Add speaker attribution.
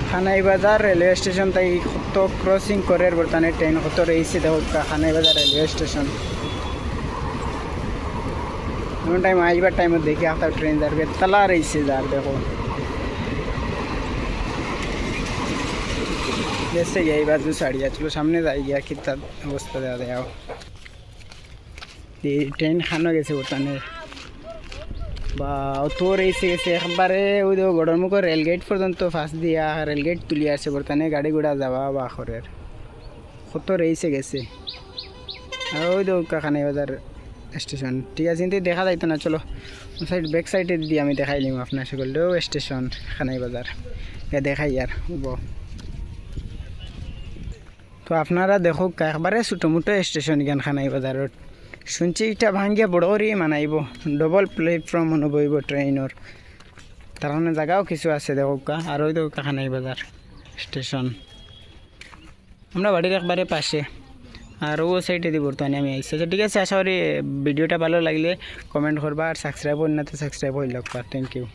Speaker 1: খানাই বাজার railway station তাই কত ক্রসিং করে বর্তমানে ট্রেন কত রয়েছে দেখো খানাই বাজার রেলওয়ে স্টেশন এমন টাইম আইবার টাইমত দেখি আপনার ট্রেন যাবে তালা রয়েছে যার দেখো जैसे यही बाजू साड़ी चलो सामने जाए गया कितना अवस्था दे देओ ट्रेन खानो गेছে বর্তমানে বা তো রয়েছে গেছে একবারে ওই দেখো গড়ের মুখ রেলগেট পর্যন্ত ফাঁস দিয়া রেলগেট তুলি আসছে বর্তমানে গাড়ি ঘোড়া যাওয়া বা খরের কত রয়েছে গেছে আর ওই দেখো খানাই বাজার স্টেশন ঠিক আছে কিন্তু দেখা যাইতো না চলো সাইড ব্যাক সাইডে দিয়ে আমি দেখাই নিম আপনার সকলেও স্টেশন খানাই বাজার দেখাই আর তো আপনারা দেখো একবারে ছোটো মোটো স্টেশন জ্ঞান খানাই বাজারত শুনছি এটা ভাঙ্গিয়া বড় করে মানাইব ডবল প্ল্যাটফর্ম বইব ট্রেনের তার মানে জায়গাও কিছু আছে দেখো আর ওই দেখো খানাই বাজার স্টেশন আমরা বাড়ির একবারে পাশে আর ও সাইডে দিব বর্তমানে আমি আইসি আচ্ছা ঠিক আছে আশা করি ভিডিওটা ভালো লাগলে কমেন্ট করবা আর সাবস্ক্রাইব না তো সাবস্ক্রাইব হইল থ্যাংক ইউ